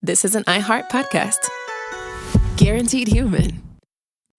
this is an iHeart podcast. Guaranteed human.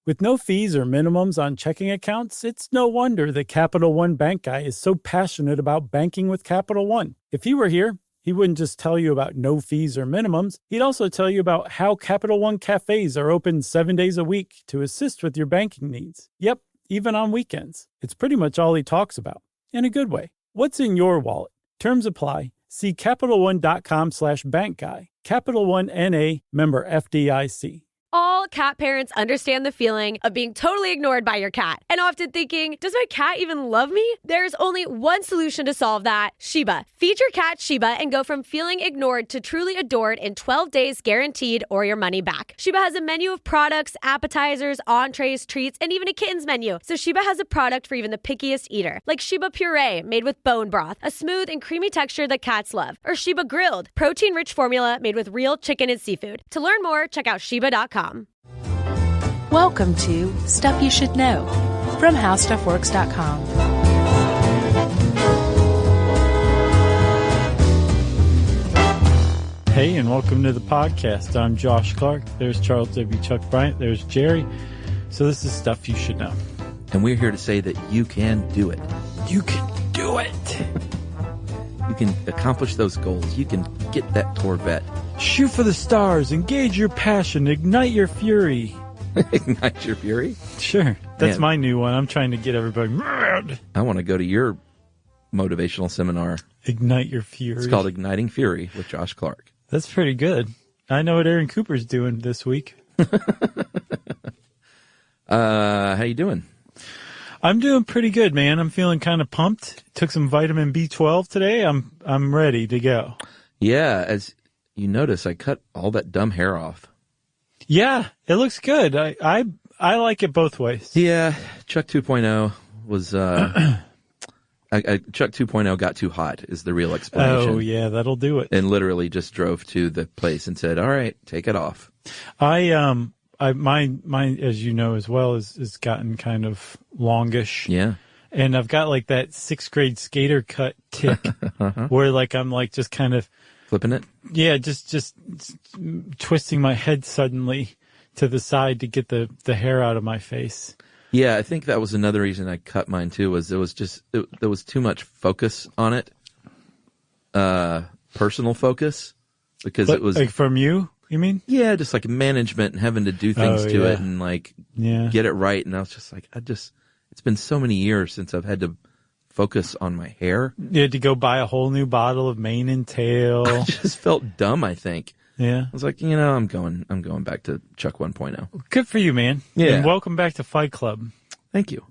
With no fees or minimums on checking accounts, it's no wonder that Capital One Bank Guy is so passionate about banking with Capital One. If he were here, he wouldn't just tell you about no fees or minimums. He'd also tell you about how Capital One cafes are open 7 days a week to assist with your banking needs. Yep, even on weekends. It's pretty much all he talks about, in a good way. What's in your wallet? Terms apply. See CapitalOne.com/bankguy. Capital One N.A., member FDIC. All cat parents understand the feeling of being totally ignored by your cat and often thinking, does my cat even love me? There's only one solution to solve that, Sheba. Feed your cat Sheba and go from feeling ignored to truly adored in 12 days guaranteed or your money back. Sheba has a menu of products, appetizers, entrees, treats, and even a kittens menu. So Sheba has a product for even the pickiest eater, like Sheba Puree made with bone broth, a smooth and creamy texture that cats love, or Sheba Grilled, protein-rich formula made with real chicken and seafood. To learn more, check out Sheba.com. Welcome to Stuff You Should Know from HowStuffWorks.com. Hey, and welcome to the podcast. I'm Josh Clark. There's Charles W. Chuck Bryant. There's Jerry. So this is Stuff You Should Know. And we're here to say that you can do it. You can do it. You can accomplish those goals. You can get that Corvette. Shoot for the stars. Engage your passion. Ignite your fury. Ignite your fury? Sure. That's Man. my new one. I'm trying to get everybody mad. I want to go to your motivational seminar. Ignite your fury. It's called Igniting Fury with Josh Clark. That's pretty good. I know what Aaron Cooper's doing this week. How you doing? I'm doing pretty good, man. I'm feeling kind of pumped. Took some vitamin B12 today. I'm ready to go. Yeah, as you notice, I cut all that dumb hair off. Yeah, it looks good. I like it both ways. Yeah, Chuck 2.0 was Chuck 2.0 got too hot is the real explanation. Oh, yeah, that'll do it. And literally just drove to the place and said, all right, take it off. Mine, as you know as well, is gotten kind of longish. Yeah. And I've got like that 6th grade skater cut tick where like I'm like just kind of flipping it. Yeah, just twisting my head suddenly to the side to get the hair out of my face. Yeah, I think that was another reason I cut mine too. Was there was too much focus on it, personal focus, because it was like from you. You mean? Yeah, just like management and having to do things to it and like get it right. And I was just like, it's been so many years since I've had to focus on my hair. You had to go buy a whole new bottle of mane and tail. I just felt dumb, I think. Yeah. I was like, I'm going back to Chuck 1.0. Good for you, man. Yeah. And welcome back to Fight Club. Thank you.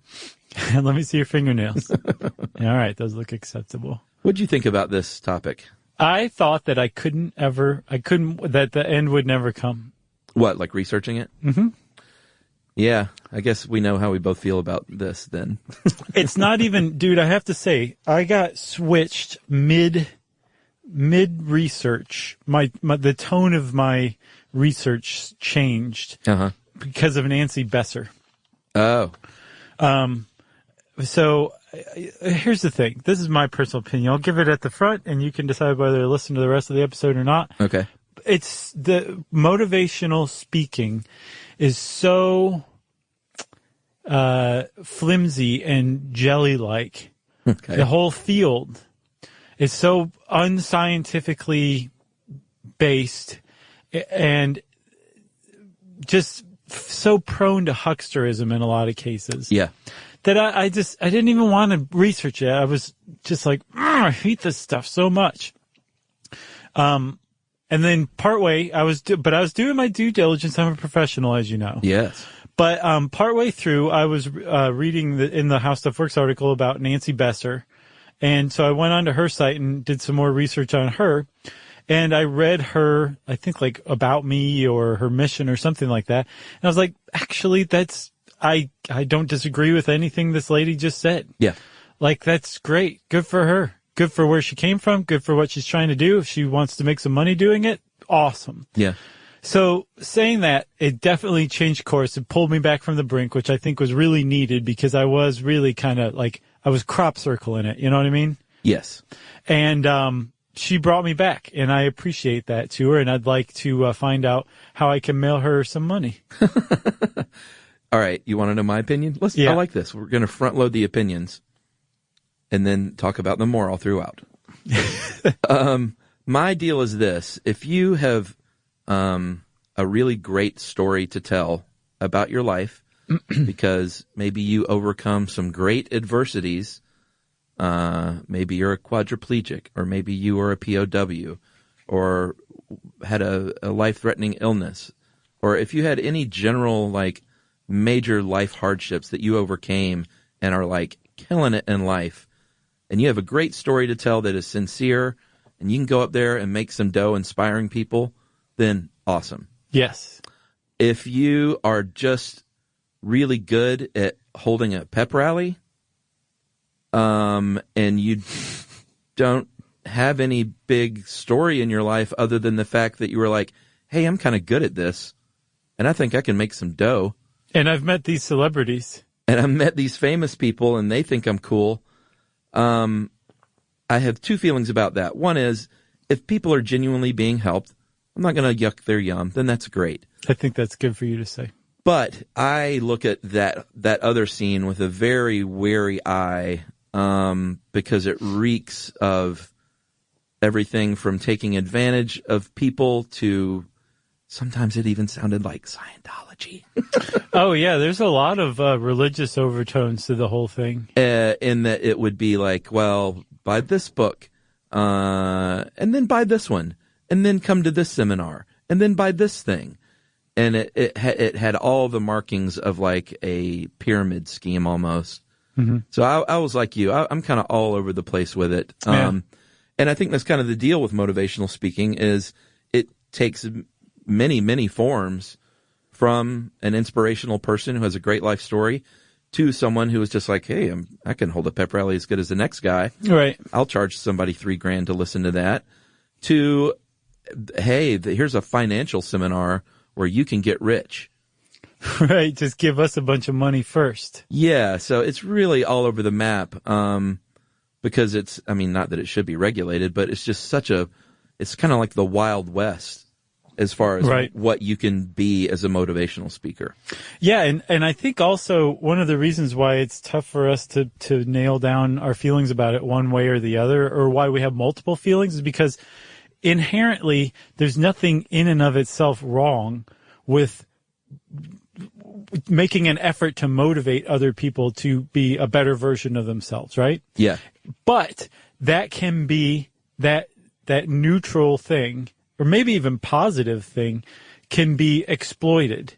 Let me see your fingernails. All right, those look acceptable. What'd you think about this topic? I thought that that the end would never come. What, like researching it? Mm-hmm. Yeah, I guess we know how we both feel about this then. It's not even, dude, I have to say, I got switched mid research. The tone of my research changed because of Nancy Besser. Oh. So here's the thing. This is my personal opinion. I'll give it at the front, and you can decide whether to listen to the rest of the episode or not. Okay. It's the motivational speaking is so flimsy and jelly-like. Okay. The whole field is so unscientifically based and just so prone to hucksterism in a lot of cases. Yeah. That I didn't even want to research it. I was just like, I hate this stuff so much. And then partway, I was doing my due diligence. I'm a professional, as you know. Yes. But partway through, I was reading in the How Stuff Works article about Nancy Besser. And so I went onto her site and did some more research on her. And I read her, I think like About Me or her mission or something like that. And I was like, actually, I don't disagree with anything this lady just said. Yeah. Like, that's great. Good for her. Good for where she came from. Good for what she's trying to do. If she wants to make some money doing it, awesome. Yeah. So saying that, it definitely changed course. It pulled me back from the brink, which I think was really needed because I was really kind of like, I was crop circling it. You know what I mean? Yes. And, she brought me back, and I appreciate that to her, and I'd like to find out how I can mail her some money. All right, you want to know my opinion? I like this. We're going to front load the opinions and then talk about them more all throughout. My deal is this. If you have a really great story to tell about your life because maybe you overcome some great adversities, maybe you're a quadriplegic, or maybe you were a POW, or had a life-threatening illness, or if you had any general, like, major life hardships that you overcame and are, like, killing it in life, and you have a great story to tell that is sincere, and you can go up there and make some dough inspiring people, then awesome. Yes. If you are just really good at holding a pep rally, and you don't have any big story in your life other than the fact that you were like, hey, I'm kind of good at this, and I think I can make some dough. And I've met these celebrities. And I've met these famous people, and they think I'm cool. I have two feelings about that. One is, if people are genuinely being helped, I'm not going to yuck their yum, then that's great. I think that's good for you to say. But I look at that other scene with a very wary eye, because it reeks of everything from taking advantage of people to sometimes it even sounded like Scientology. Oh, yeah, there's a lot of religious overtones to the whole thing. In that it would be like, well, buy this book, and then buy this one, and then come to this seminar, and then buy this thing. And it had all the markings of like a pyramid scheme almost. Mm-hmm. So I was like you. I'm kind of all over the place with it. And I think that's kind of the deal with motivational speaking is it takes many, many forms, from an inspirational person who has a great life story to someone who is just like, hey, I can hold a pep rally as good as the next guy. Right. I'll charge somebody $3,000 to listen to that. To, hey, here's a financial seminar where you can get rich. Right. Just give us a bunch of money first. Yeah. So it's really all over the map. Because it's, I mean, not that it should be regulated, but it's just it's kind of like the Wild West as far as what you can be as a motivational speaker. Yeah. And I think also one of the reasons why it's tough for us to nail down our feelings about it one way or the other, or why we have multiple feelings, is because inherently there's nothing in and of itself wrong with making an effort to motivate other people to be a better version of themselves, right? Yeah. But that can be that neutral thing, or maybe even positive thing, can be exploited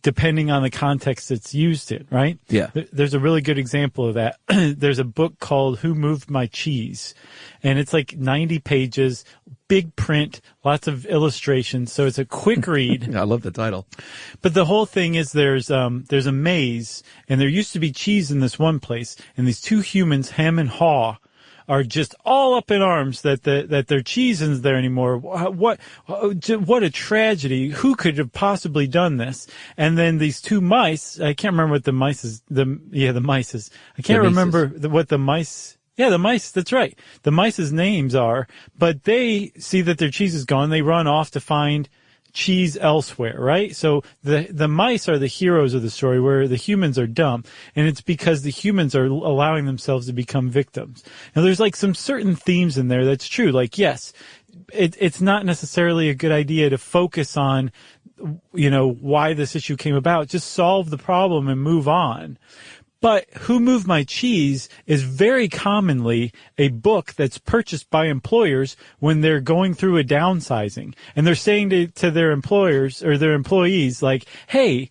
depending on the context it's used in, right? Yeah. There's a really good example of that. There's a book called Who Moved My Cheese? And it's like 90 pages, big print, lots of illustrations. So it's a quick read. I love the title. But the whole thing is there's a maze, and there used to be cheese in this one place, and these two humans, Hem and Haw, are just all up in arms that their cheese isn't there anymore. What a tragedy. Who could have possibly done this? And then these two mice, I can't remember what the mice is. The mice is. I can't remember what the mice. Yeah, the mice. That's right. The mice's names are, but they see that their cheese is gone. They run off to find cheese elsewhere, right? So the mice are the heroes of the story, where the humans are dumb, and it's because the humans are allowing themselves to become victims. Now, there's like some certain themes in there that's true. Like, yes, it's not necessarily a good idea to focus on, why this issue came about. Just solve the problem and move on. But Who Moved My Cheese is very commonly a book that's purchased by employers when they're going through a downsizing. And they're saying to their employers or their employees, like, hey,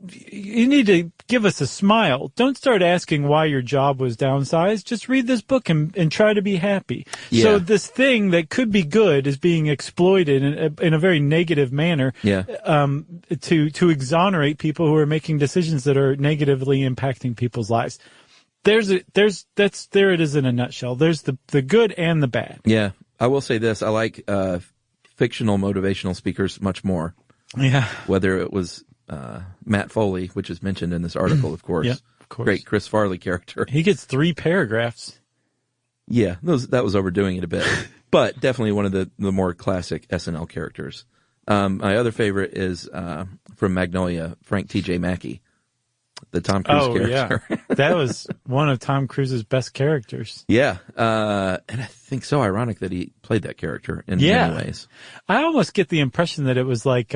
you need to give us a smile. Don't start asking why your job was downsized. Just read this book and try to be happy. Yeah. So this thing that could be good is being exploited in a very negative manner. Yeah. To exonerate people who are making decisions that are negatively impacting people's lives. There it is in a nutshell. There's the good and the bad. Yeah. I will say this. I like fictional motivational speakers much more. Yeah. Whether it was Matt Foley, which is mentioned in this article, of course. Yeah, of course. Great Chris Farley character. He gets 3 paragraphs. Yeah, that was overdoing it a bit. But definitely one of the more classic SNL characters. My other favorite is from Magnolia, Frank T.J. Mackey, the Tom Cruise character. Yeah. That was one of Tom Cruise's best characters. Yeah. And I think so ironic that he played that character in many ways. I almost get the impression that it was like,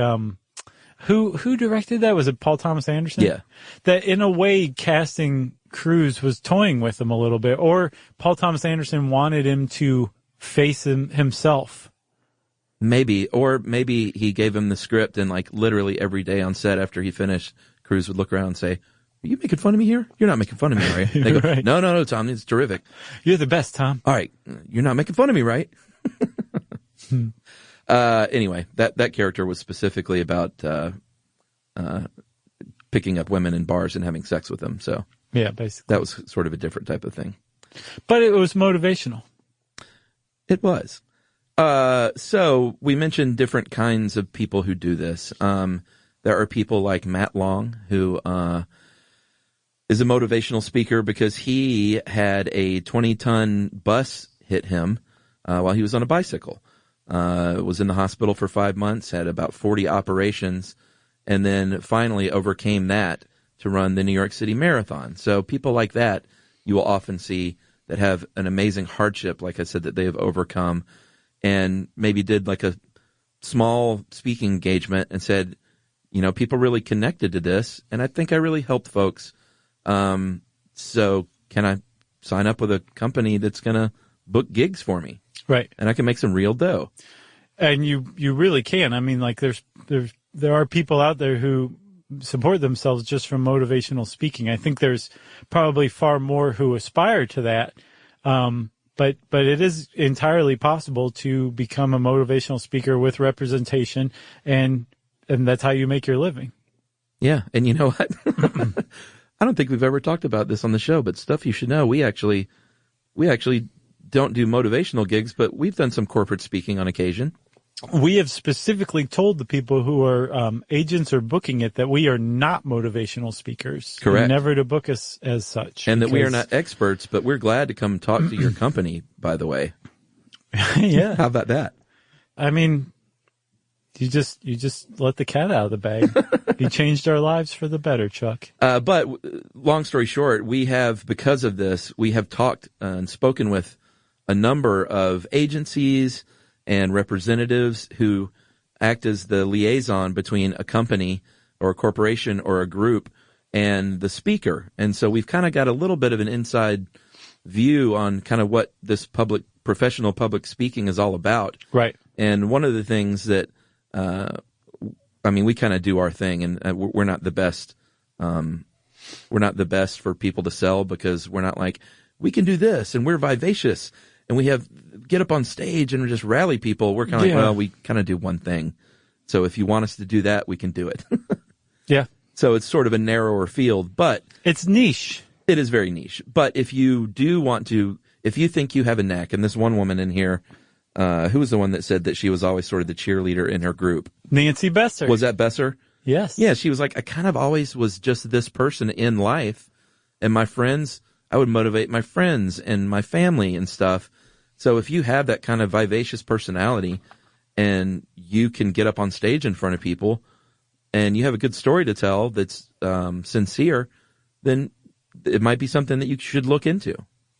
who directed that? Was it Paul Thomas Anderson? Yeah. That in a way, casting Cruise was toying with him a little bit, or Paul Thomas Anderson wanted him to face himself. Maybe, or maybe he gave him the script and like literally every day on set after he finished, Cruise would look around and say, "Are you making fun of me here? You're not making fun of me, right?" They go, Right. No, Tom, it's terrific. You're the best, Tom. All right, you're not making fun of me, right? Anyway, that character was specifically about picking up women in bars and having sex with them. So Yeah, basically. that was sort of a different type of thing. But it was motivational. It was. So we mentioned different kinds of people who do this. There are people like Matt Long, who is a motivational speaker because he had a 20-ton bus hit him while he was on a bicycle. Was in the hospital for 5 months, had about 40 operations, and then finally overcame that to run the New York City Marathon. So people like that you will often see that have an amazing hardship, like I said, that they have overcome, and maybe did like a small speaking engagement and said, you know, people really connected to this, and I think I really helped folks. So can I sign up with a company that's going to book gigs for me? Right. And I can make some real dough. And you really can. I mean, like there are people out there who support themselves just from motivational speaking. I think there's probably far more who aspire to that. But it is entirely possible to become a motivational speaker with representation, and that's how you make your living. Yeah. And you know what? I don't think we've ever talked about this on the show, but stuff you should know. We actually don't do motivational gigs, but we've done some corporate speaking on occasion. We have specifically told the people who are agents or booking it that we are not motivational speakers. Correct. And never to book us as such. And that we are not experts, but we're glad to come talk to your company, by the way. Yeah. How about that? I mean, you just let the cat out of the bag. You changed our lives for the better, Chuck. But long story short, because of this, we have talked and spoken with a number of agencies and representatives who act as the liaison between a company or a corporation or a group and the speaker. And so we've kind of got a little bit of an inside view on kind of what this professional public speaking is all about. Right. And one of the things that, we kind of do our thing, and we're not the best. We're not the best for people to sell because we're not like, we can do this and we're vivacious and we get up on stage and just rally people. We're kind of like, well, we kind of do one thing. So if you want us to do that, we can do it. Yeah. So it's sort of a narrower field, but it's niche. It is very niche. But if you do want to, if you think you have a knack, and this one woman in here, who was the one that said that she was always sort of the cheerleader in her group? Nancy Besser. Was that Besser? Yes. Yeah, she was like, I kind of always was just this person in life, and my friends, I would motivate my friends and my family and stuff. So if you have that kind of vivacious personality and you can get up on stage in front of people and you have a good story to tell that's sincere, then it might be something that you should look into.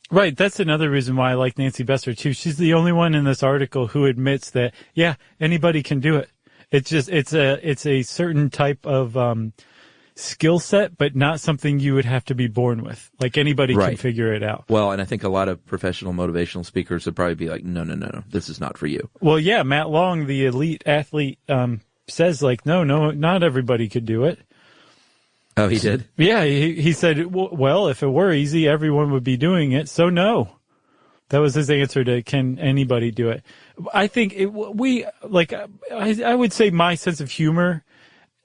Right. That's another reason why I like Nancy Besser too. She's the only one in this article who admits that, yeah, anybody can do it. It's just, it's a certain type of, skill set, but not something you would have to be born with. Like anybody can figure it out. Well, and I think a lot of professional motivational speakers would probably be like, no, this is not for you. Well, yeah, Matt Long, the elite athlete, says like, no, not everybody could do it. Oh, he did? Yeah, he said, well, if it were easy, everyone would be doing it. So no. That was his answer to, can anybody do it? I think I would say my sense of humor,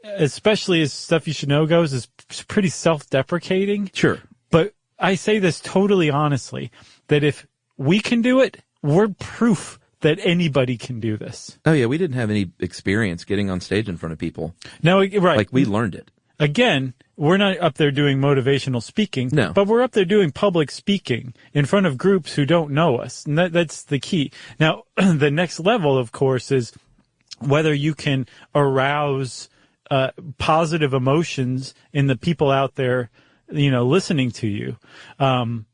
especially as Stuff You Should Know goes, is pretty self-deprecating. Sure. But I say this totally honestly, that if we can do it, we're proof that anybody can do this. Oh, yeah, we didn't have any experience getting on stage in front of people. No, right. Like, we learned it. again, we're not up there doing motivational speaking, No. but we're up there doing public speaking in front of groups who don't know us. And that's the key. Now, the next level, of course, is whether you can arouse positive emotions in the people out there, listening to you. And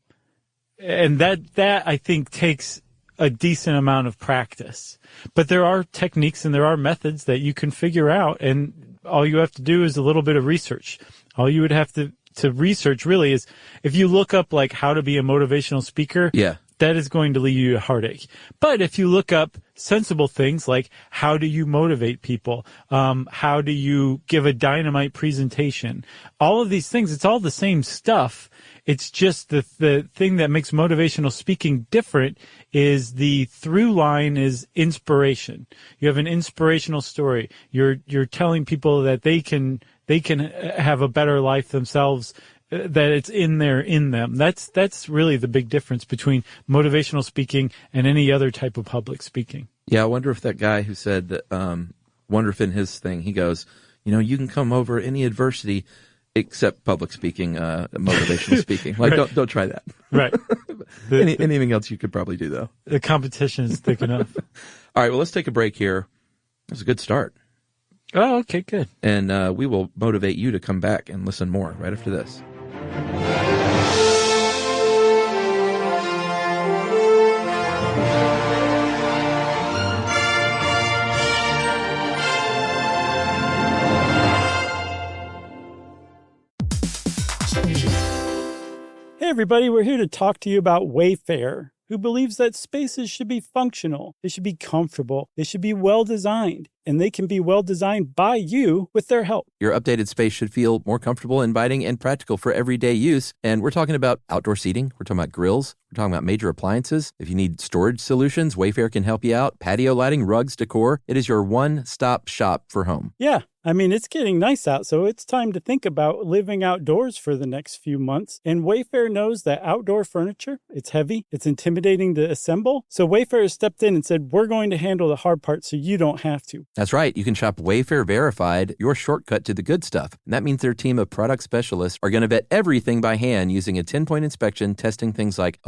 that I think takes a decent amount of practice. But there are techniques and there are methods that you can figure out, and all you have to do is a little bit of research. All you would have to research really is if you look up like how to be a motivational speaker, that is going to lead you to heartache. But if you look up sensible things like how do you motivate people, how do you give a dynamite presentation, all of these things, it's all the same stuff. It's just the thing that makes motivational speaking different is the through line is inspiration. You have an inspirational story. You're telling people that they can have a better life themselves, that it's in them. That's really the big difference between motivational speaking and any other type of public speaking. Yeah, I wonder if that guy who said that, wonder if in his thing, he goes, you can come over any adversity except public speaking, motivational speaking. Like, Right. don't try that. Right. Anything else you could probably do, though. The competition is thick enough. All right, well, let's take a break here. That was a good start. Oh, okay, good. And we will motivate you to come back and listen more right after this. Hey everybody, we're here to talk to you about Wayfair, who believes that spaces should be functional, they should be comfortable, they should be well designed, and they can be well designed by you with their help. Your updated space should feel more comfortable, inviting, and practical for everyday use. And we're talking about outdoor seating. We're talking about grills. We're talking about major appliances. If you need storage solutions, Wayfair can help you out. Patio lighting, rugs, decor. It is your one-stop shop for home. Yeah, I mean, it's getting nice out, so it's time to think about living outdoors for the next few months. And Wayfair knows that outdoor furniture, it's heavy, it's intimidating to assemble. So Wayfair has stepped in and said, we're going to handle the hard part so you don't have to. That's right. You can shop Wayfair Verified, your shortcut to the good stuff. And that means their team of product specialists are going to vet everything by hand using a 10-point inspection, testing things like,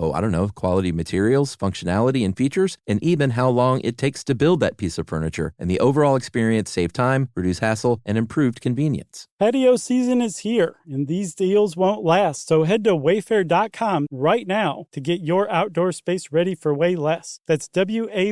quality materials, functionality, and features, and even how long it takes to build that piece of furniture. And the overall experience save time, reduce hassle, and improved convenience. Patio season is here, and these deals won't last. So head to wayfair.com right now to get your outdoor space ready for way less. That's WAYFAIR.com.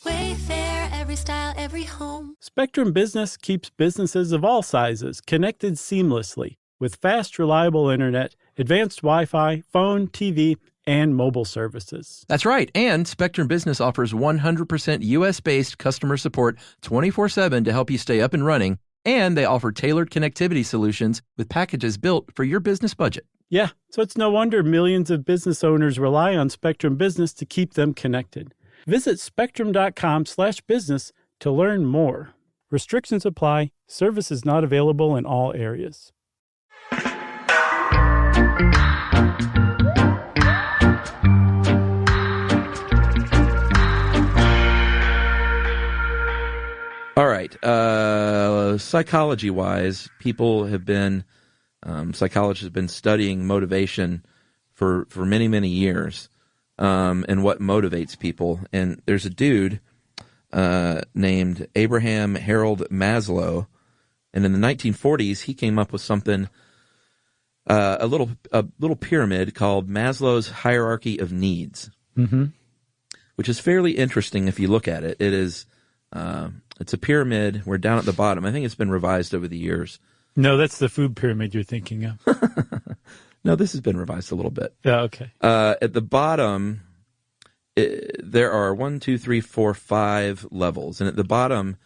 Wayfair, every style, every home. Spectrum Business keeps businesses of all sizes connected seamlessly with fast, reliable internet, advanced Wi-Fi, phone, TV, and mobile services. That's right. And Spectrum Business offers 100% U.S.-based customer support 24/7 to help you stay up and running. And they offer tailored connectivity solutions with packages built for your business budget. Yeah, so it's no wonder millions of business owners rely on Spectrum Business to keep them connected. Visit spectrum.com/business to learn more. Restrictions apply. Service is not available in all areas. All right. Psychology-wise, psychologists have been studying motivation for many, many years, and what motivates people. And there's a dude named Abraham Harold Maslow, and in the 1940s, he came up with something, a little pyramid called Maslow's hierarchy of needs, which is fairly interesting if you look at it. It is. It's a pyramid. We're down at the bottom. I think it's been revised over the years. No, that's the food pyramid you're thinking of. No, this has been revised a little bit. Yeah, okay. At the bottom, there are 1, 2, 3, 4, 5 levels. And at the bottom,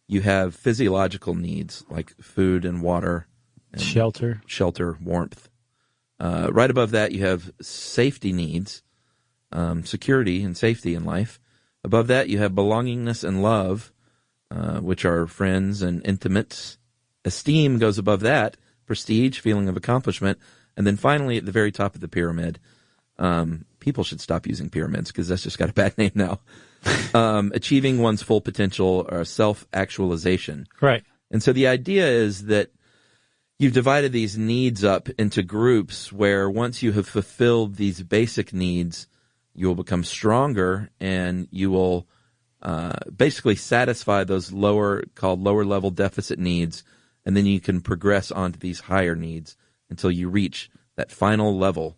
you have physiological needs like food and water. And shelter, warmth. Right above that, you have safety needs, security and safety in life. Above that, you have belongingness and love, which are friends and intimates. Esteem goes above that, prestige, feeling of accomplishment. And then finally, at the very top of the pyramid, people should stop using pyramids because that's just got a bad name now. Achieving one's full potential or self-actualization. Right. And so the idea is that you've divided these needs up into groups where once you have fulfilled these basic needs, you will become stronger and you will basically satisfy those lower level deficit needs, and then you can progress on to these higher needs until you reach that final level,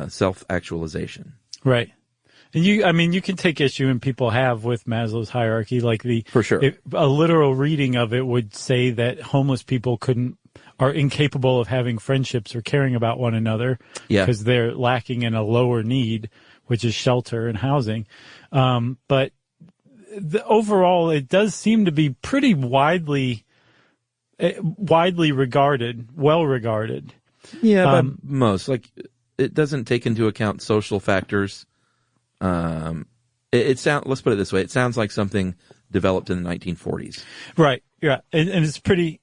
self-actualization. Right. And you can take issue, and people have, with Maslow's hierarchy. Like For sure. A literal reading of it would say that homeless people are incapable of having friendships or caring about one another because they're lacking in a lower need, which is shelter and housing. But overall, it does seem to be pretty widely regarded, well regarded. Yeah, by most. Like, it doesn't take into account social factors. Let's put it this way: it sounds like something developed in the 1940s. Right. Yeah, and it's pretty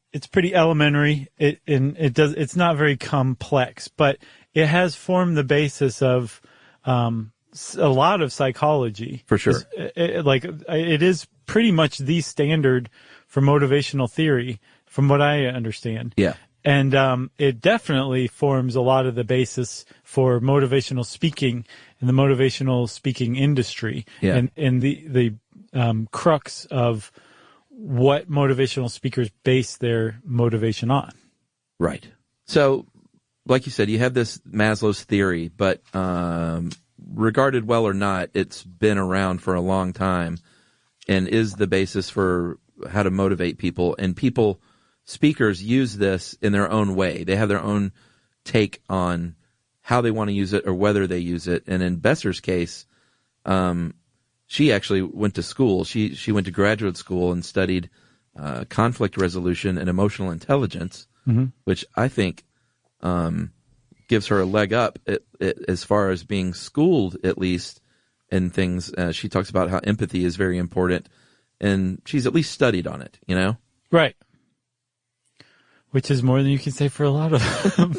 elementary. It's not very complex, but it has formed the basis of a lot of psychology. For sure. It is pretty much the standard for motivational theory, from what I understand. Yeah. And it definitely forms a lot of the basis for motivational speaking in the motivational speaking industry, and the crux of what motivational speakers base their motivation on. Right. So, like you said, you have this Maslow's theory, but regarded well or not, it's been around for a long time and is the basis for how to motivate people. And speakers use this in their own way. They have their own take on how they want to use it or whether they use it. And in Besser's case, she actually went to school. She went to graduate school and studied conflict resolution and emotional intelligence, which I think gives her a leg up as far as being schooled, at least, in things. She talks about how empathy is very important, and she's at least studied on it, you know? Right. Which is more than you can say for a lot of them.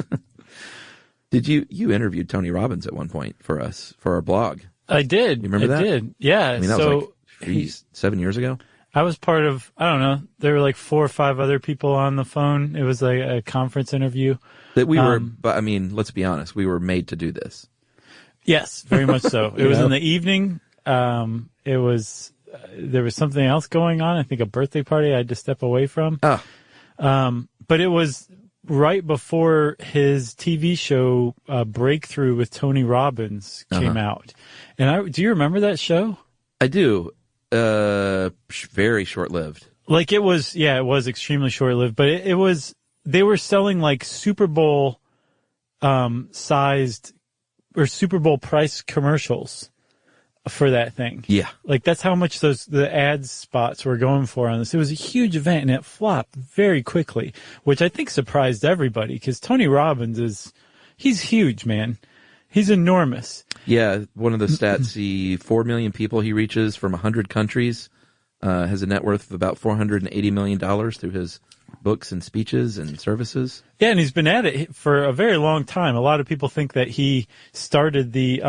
Did you interviewed Tony Robbins at one point for us, for our blog? I did. You remember that? I did. Yeah. I mean, that was like 7 years ago. I was part of, I don't know, there were like 4 or 5 other people on the phone. It was like a conference interview. That we were, but I mean, let's be honest, we were made to do this. Yes, very much so. It was in the evening. There was something else going on. I think a birthday party I had to step away from. Oh. But it was right before his TV show Breakthrough with Tony Robbins came out. And do you remember that show? I do. Very short-lived. Like it was extremely short-lived, but it was, they were selling like Super Bowl sized or Super Bowl price commercials for that thing. Yeah. Like that's how much the ad spots were going for on this. It was a huge event and it flopped very quickly, which I think surprised everybody because Tony Robbins he's huge, man. He's enormous. Yeah. One of the stats, 4 million people he reaches from 100 countries, has a net worth of about $480 million through his books and speeches and services. Yeah. And he's been at it for a very long time. A lot of people think that he started the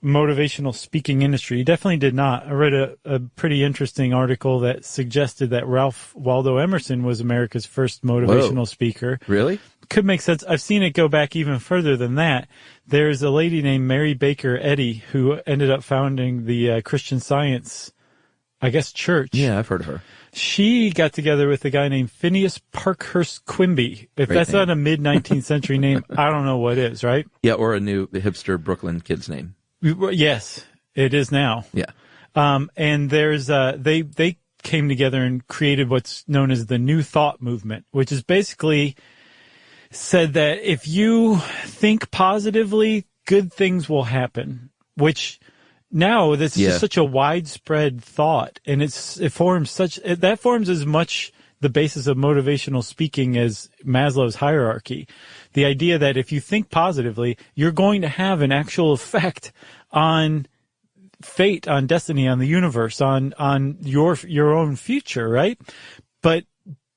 motivational speaking industry. He definitely did not. I read a pretty interesting article that suggested that Ralph Waldo Emerson was America's first motivational speaker. Really? Could make sense. I've seen it go back even further than that. There's a lady named Mary Baker Eddy who ended up founding the Christian Science, I guess, church. Yeah, I've heard of her. She got together with a guy named Phineas Parkhurst Quimby. If Great that's name. not a mid-19th century name, I don't know what is, right? Yeah, or a new hipster Brooklyn kid's name. Yes, it is now. Yeah. And there's they came together and created what's known as the New Thought movement, which is basically said that if you think positively, good things will happen, which now this is just such a widespread thought, and it forms as much the basis of motivational speaking as Maslow's hierarchy. The idea that if you think positively, you're going to have an actual effect on fate, on destiny, on the universe, on your own future, right? But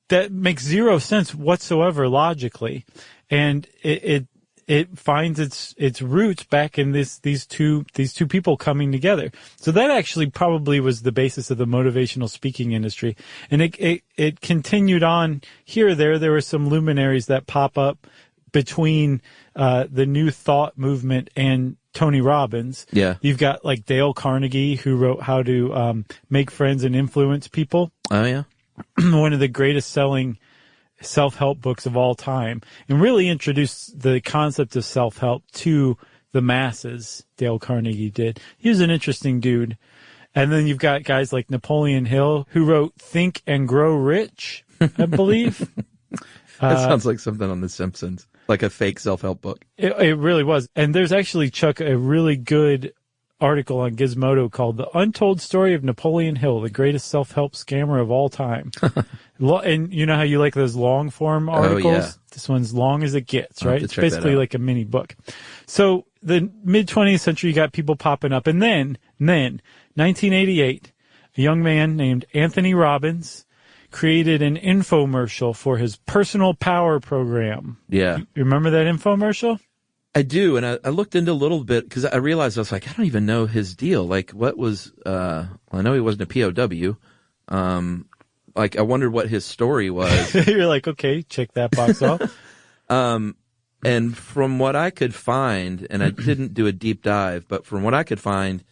that makes zero sense whatsoever logically. And it it finds its roots back in these two people coming together. So that actually probably was the basis of the motivational speaking industry. And it continued on here or there. There were some luminaries that pop up between the New Thought movement and Tony Robbins. Yeah. You've got like Dale Carnegie, who wrote How to Make Friends and Influence People. Oh, yeah. One of the greatest selling self-help books of all time, and really introduced the concept of self-help to the masses. Dale Carnegie did. He was an interesting dude. And then you've got guys like Napoleon Hill, who wrote Think and Grow Rich, I believe. That sounds like something on The Simpsons, like a fake self-help book. It really was. And there's actually, Chuck, a really good article on Gizmodo called The Untold Story of Napoleon Hill, the greatest self-help scammer of all time. And you know how you like those long form articles? Oh, yeah. This one's long as it gets, I'll have right? to It's check that basically out. like a mini book. So the mid 20th century, you got people popping up. And then 1988, a young man named Anthony Robbins created an infomercial for his personal power program. Yeah. You remember that infomercial? I do, and I looked into a little bit because I realized I was like, I don't even know his deal. Like, what was? I know he wasn't a POW. Like, I wondered what his story was. You're like, okay, check that box off. And from what I could find, and I didn't do a deep dive, but from what I could find,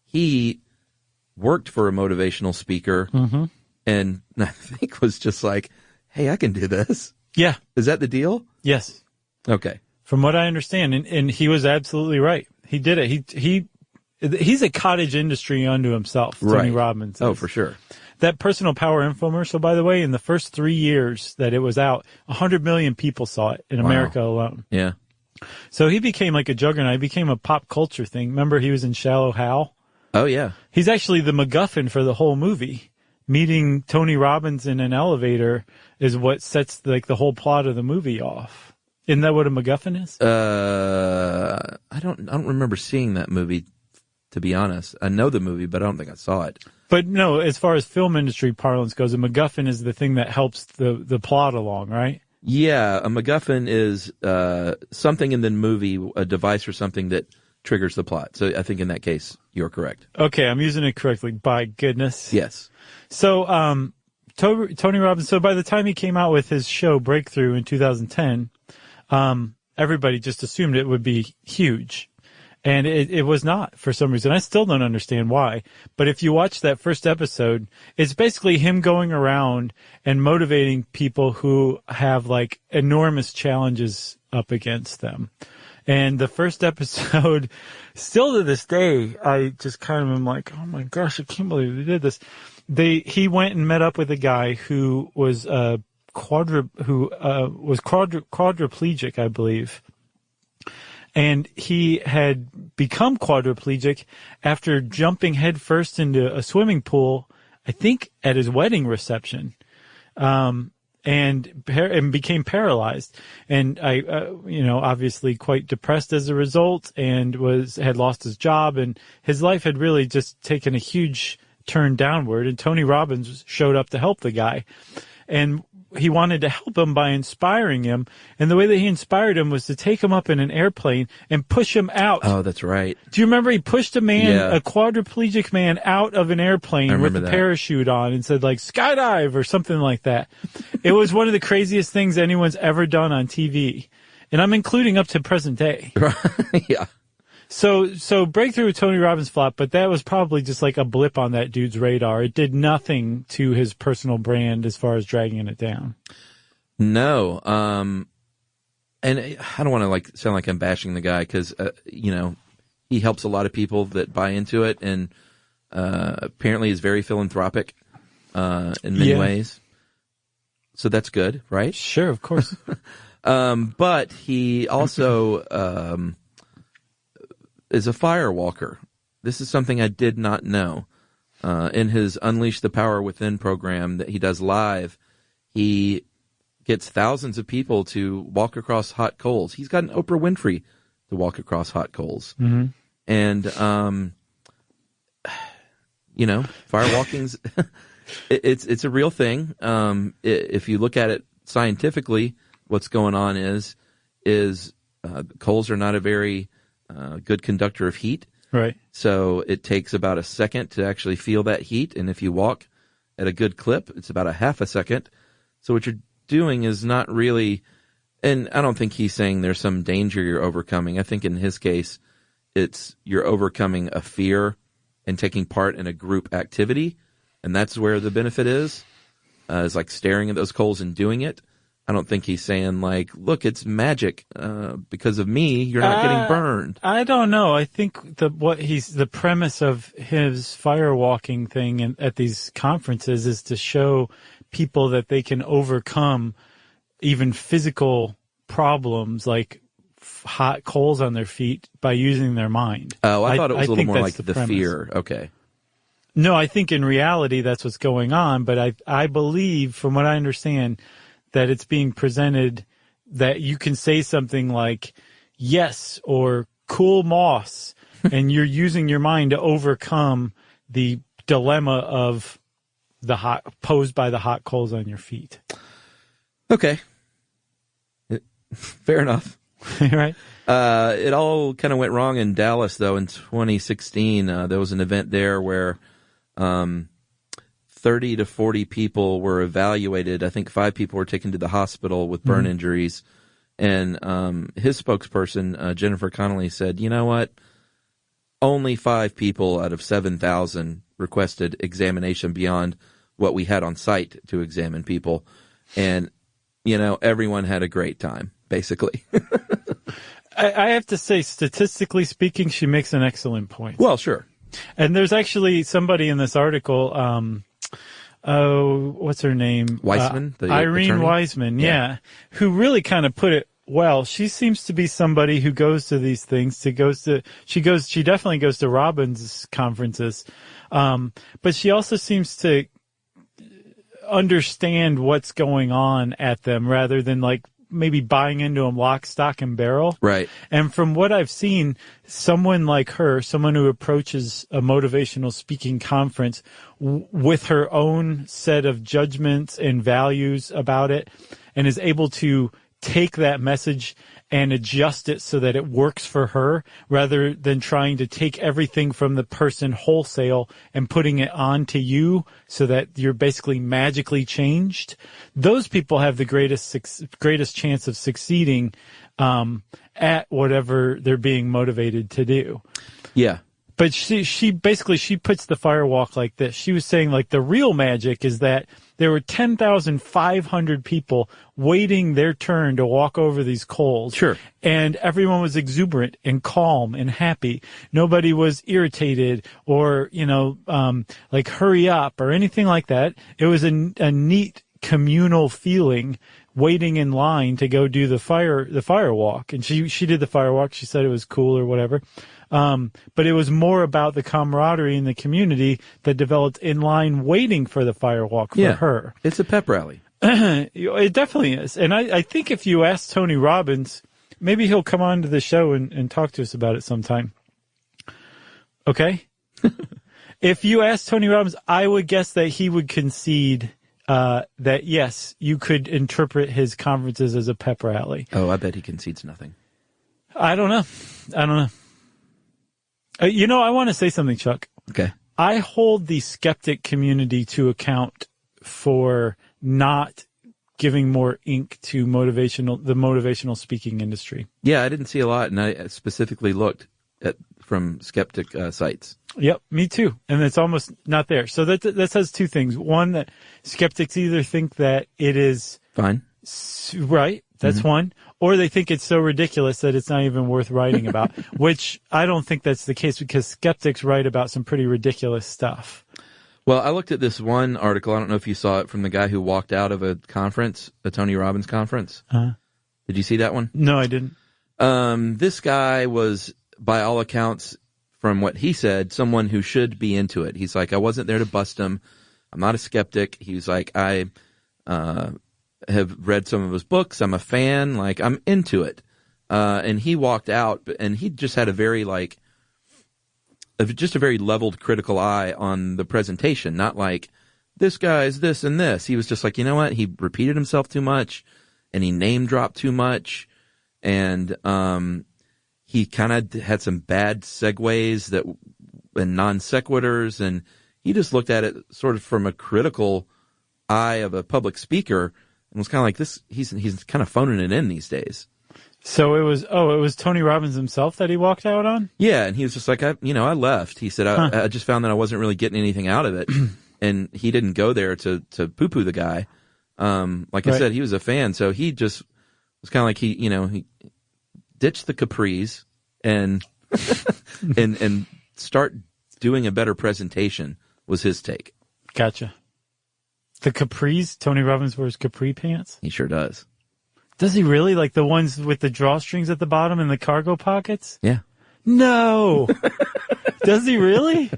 he worked for a motivational speaker, and I think was just like, "Hey, I can do this." Yeah. Is that the deal? Yes. Okay. From what I understand, and he was absolutely right. He did it. He's a cottage industry unto himself, Tony Right. Robbins. Oh, is. for sure. That personal power infomercial, by the way, in the first 3 years that it was out, 100 million people saw it in America alone. Yeah. So he became like a juggernaut. He became a pop culture thing. Remember, he was in Shallow Hal? Oh, yeah. He's actually the MacGuffin for the whole movie. Meeting Tony Robbins in an elevator is what sets like the whole plot of the movie off. Isn't that what a MacGuffin is? I don't remember seeing that movie, to be honest. I know the movie, but I don't think I saw it. But no, as far as film industry parlance goes, a MacGuffin is the thing that helps the plot along, right? Yeah, a MacGuffin is something in the movie, a device or something that triggers the plot. So I think in that case, you're correct. Okay, I'm using it correctly. By goodness. Yes. So, Tony Robbins, so by the time he came out with his show Breakthrough in 2010, everybody just assumed it would be huge. And it was not for some reason. I still don't understand why. But if you watch that first episode, it's basically him going around and motivating people who have like enormous challenges up against them. And the first episode, still to this day, I just kind of am like, oh my gosh, I can't believe they did this. He went and met up with a guy who was quadriplegic, I believe. And he had become quadriplegic after jumping headfirst into a swimming pool, I think at his wedding reception, and became paralyzed. And obviously quite depressed as a result, and had lost his job, and his life had really just taken a huge turn downward. And Tony Robbins showed up to help the guy. And he wanted to help him by inspiring him. And the way that he inspired him was to take him up in an airplane and push him out. Oh, that's right. Do you remember he pushed a Yeah. quadriplegic man out of an airplane with a parachute on and said like skydive or something like that? It was one of the craziest things anyone's ever done on TV. And I'm including up to present day. Yeah. So Breakthrough with Tony Robbins flopped, but that was probably just like a blip on that dude's radar. It did nothing to his personal brand as far as dragging it down. No. And I don't want to like sound like I'm bashing the guy because, he helps a lot of people that buy into it, and apparently is very philanthropic in many ways. So that's good, right? Sure, of course. But he also is a firewalker. This is something I did not know. In his Unleash the Power Within program that he does live, he gets thousands of people to walk across hot coals. He's got an Oprah Winfrey to walk across hot coals. Mm-hmm. And, firewalking's, it's a real thing. If you look at it scientifically, what's going on is coals are not a very good conductor of heat. Right. So it takes about a second to actually feel that heat. And if you walk at a good clip, it's about a half a second. So what you're doing is not really, and I don't think he's saying there's some danger you're overcoming. I think in his case, it's you're overcoming a fear and taking part in a group activity. And that's where the benefit is like staring at those coals and doing it. I don't think he's saying like, look, it's magic. Because of me, you're not getting burned. I don't know. I think the premise of his firewalking thing at these conferences is to show people that they can overcome even physical problems like hot coals on their feet by using their mind. Oh, I thought it was a little more like the premise. fear. Okay. No, I think in reality that's what's going on. But I believe, from what I understand, that it's being presented that you can say something like yes or cool moss, and you're using your mind to overcome the dilemma of posed by the hot coals on your feet. Okay. Fair enough. Right. It all kind of went wrong in Dallas, though, in 2016. There was an event there where 30 to 40 people were evaluated. I think 5 people were taken to the hospital with burn injuries. And his spokesperson, Jennifer Connolly, said, you know what? Only 5 people out of 7,000 requested examination beyond what we had on site to examine people. And, everyone had a great time, basically. I have to say, statistically speaking, she makes an excellent point. Well, sure. And there's actually somebody in this article, what's her name? Weissman? The Irene attorney? Weissman, yeah, who really kind of put it well. She seems to be somebody who goes to these things. She definitely goes to Robbins' conferences. But she also seems to understand what's going on at them rather than like maybe buying into them lock, stock, and barrel. Right. And from what I've seen, someone like her, someone who approaches a motivational speaking conference with her own set of judgments and values about it, and is able to take that message and adjust it so that it works for her, rather than trying to take everything from the person wholesale and putting it onto you so that you're basically magically changed. Those people have the greatest chance of succeeding at whatever they're being motivated to do. Yeah. But she basically puts the firewalk like this. She was saying like the real magic is that there were 10,500 people waiting their turn to walk over these coals. Sure. And everyone was exuberant and calm and happy. Nobody was irritated or, like hurry up or anything like that. It was a neat communal feeling waiting in line to go do the firewalk. And she did the firewalk. She said it was cool or whatever. But it was more about the camaraderie in the community that developed in line waiting for the firewalk for her. It's a pep rally. It definitely is. And I think if you ask Tony Robbins, maybe he'll come on to the show and talk to us about it sometime. Okay? If you ask Tony Robbins, I would guess that he would concede that, yes, you could interpret his conferences as a pep rally. Oh, I bet he concedes nothing. I don't know. I want to say something, Chuck. Okay. I hold the skeptic community to account for not giving more ink to the motivational speaking industry. Yeah, I didn't see a lot, and I specifically looked from skeptic sites. Yep, me too. And it's almost not there. So that says two things. One, that skeptics either think that it is fine. Right. That's one. Or they think it's so ridiculous that it's not even worth writing about, which I don't think that's the case because skeptics write about some pretty ridiculous stuff. Well, I looked at this one article. I don't know if you saw it, from the guy who walked out of a conference, a Tony Robbins conference. Did you see that one? No, I didn't. This guy was, by all accounts, from what he said, someone who should be into it. He's like, I wasn't there to bust him. I'm not a skeptic. He was like, I have read some of his books. I'm a fan. Like, I'm into it. And he walked out, and he just had a very leveled critical eye on the presentation. Not like, this guy's this and this. He was just like, you know what? He repeated himself too much, and he name dropped too much. and he kind of had some bad segues and non sequiturs, and he just looked at it sort of from a critical eye of a public speaker, and was kind of like, this. He's kind of phoning it in these days. So it was Tony Robbins himself that he walked out on? Yeah, and he was just like, I left. He said, I just found that I wasn't really getting anything out of it. And he didn't go there to poo-poo the guy. Like I said, he was a fan, so he just was kind of like he ditched the capris and and start doing a better presentation was his take. Gotcha. The capris? Tony Robbins wears capri pants? He sure does. Does he really? Like the ones with the drawstrings at the bottom and the cargo pockets? Yeah. No. Does he really?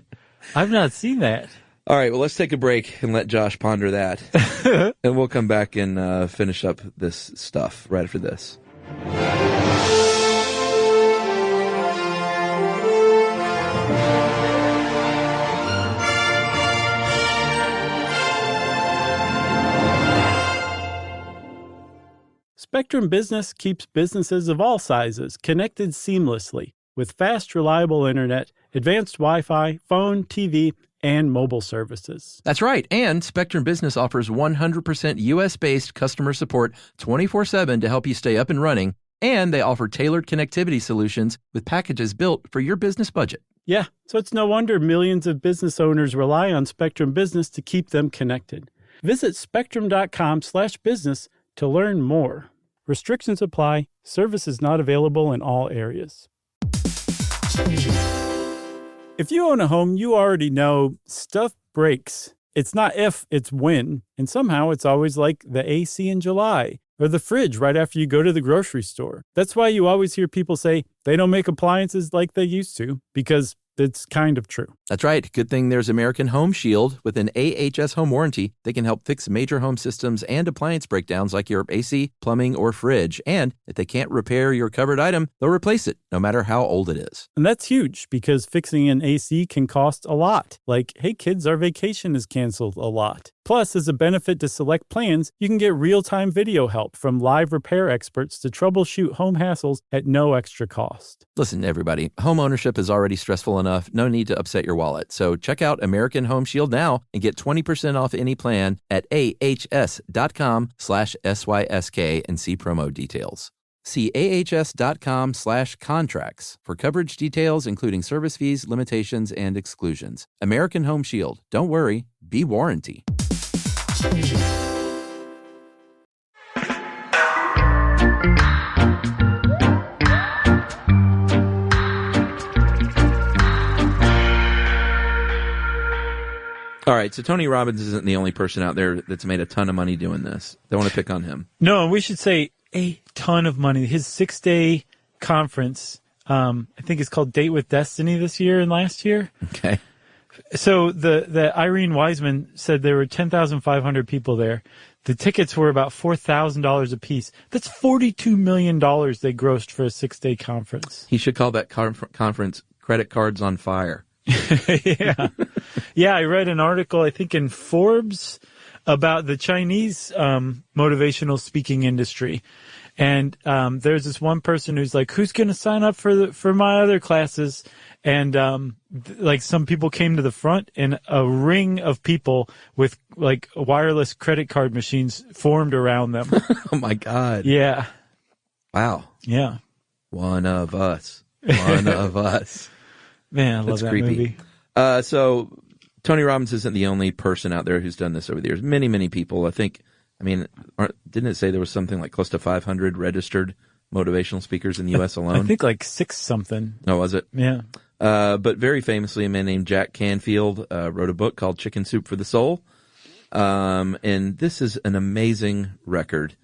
I've not seen that. All right, well, let's take a break and let Josh ponder that. And we'll come back and finish up this stuff right after this. Spectrum Business keeps businesses of all sizes connected seamlessly with fast, reliable internet, advanced Wi-Fi, phone, TV, and mobile services. That's right. And Spectrum Business offers 100% U.S.-based customer support 24/7 to help you stay up and running. And they offer tailored connectivity solutions with packages built for your business budget. Yeah, so it's no wonder millions of business owners rely on Spectrum Business to keep them connected. Visit spectrum.com/business to learn more. Restrictions apply. Services not available in all areas. If you own a home, you already know stuff breaks. It's not if, it's when. And somehow it's always like the AC in July or the fridge right after you go to the grocery store. That's why you always hear people say they don't make appliances like they used to, because it's kind of true. That's right. Good thing there's American Home Shield. With an AHS home warranty, they can help fix major home systems and appliance breakdowns like your AC, plumbing, or fridge. And if they can't repair your covered item, they'll replace it, no matter how old it is. And that's huge because fixing an AC can cost a lot. Like, hey kids, our vacation is canceled a lot. Plus, as a benefit to select plans, you can get real-time video help from live repair experts to troubleshoot home hassles at no extra cost. Listen, everybody, home ownership is already stressful enough. No need to upset your wallet. So check out American Home Shield now and get 20% off any plan at ahs.com/SYSK and see promo details. See ahs.com/contracts for coverage details, including service fees, limitations, and exclusions. American Home Shield. Don't worry, be warranty. All right, so Tony Robbins isn't the only person out there that's made a ton of money doing this. They want to pick on him. No, and we should say a ton of money. His 6-day conference, I think it's called Date with Destiny this year and last year. Okay. So the Irene Wiseman said there were 10,500 people there. The tickets were about $4,000 a piece. That's $42 million they grossed for a 6-day conference. He should call that conference Credit Cards on Fire. Yeah. Yeah, I read an article, I think in Forbes, about the Chinese motivational speaking industry. And there's this one person who's like, who's going to sign up for my other classes? And like some people came to the front and a ring of people with like wireless credit card machines formed around them. Oh my God. Yeah. Wow. Yeah. One of us. One of us. Man, I love That's that creepy. movie. So Tony Robbins isn't the only person out there who's done this over the years. Many, many people. Didn't it say there was something like close to 500 registered motivational speakers in the U.S. alone? I think like 6 something. Oh, was it? Yeah. But very famously, a man named Jack Canfield wrote a book called Chicken Soup for the Soul. And this is an amazing record.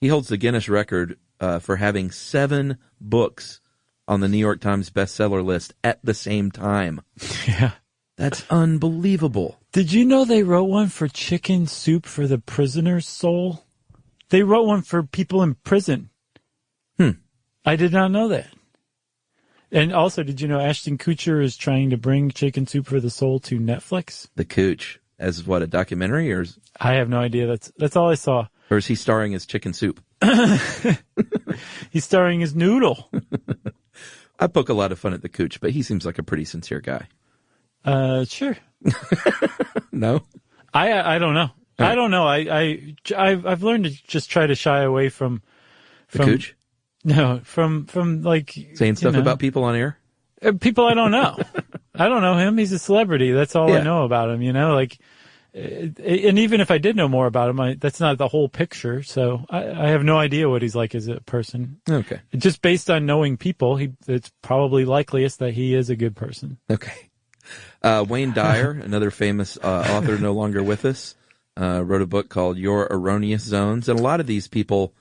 He holds the Guinness record for having 7 books on the New York Times bestseller list at the same time. Yeah. That's unbelievable. Did you know they wrote one for Chicken Soup for the Prisoner's Soul? They wrote one for people in prison. I did not know that. And also, did you know Ashton Kutcher is trying to bring Chicken Soup for the Soul to Netflix? The Cooch, as what, a documentary or? I have no idea. That's all I saw. Or is he starring as Chicken Soup? He's starring as Noodle. I poke a lot of fun at the Cooch, but he seems like a pretty sincere guy. Sure. No? I don't know. Right. I don't know. I've learned to just try to shy away from The Cooch? No, from like Saying stuff about people on air? people I don't know. I don't know him. He's a celebrity. That's all I know about him. Like, and even if I did know more about him, that's not the whole picture. So I have no idea what he's like as a person. Okay. Just based on knowing people, it's probably likeliest that he is a good person. Okay. Wayne Dyer, another famous author no longer with us, wrote a book called Your Erroneous Zones. And a lot of these people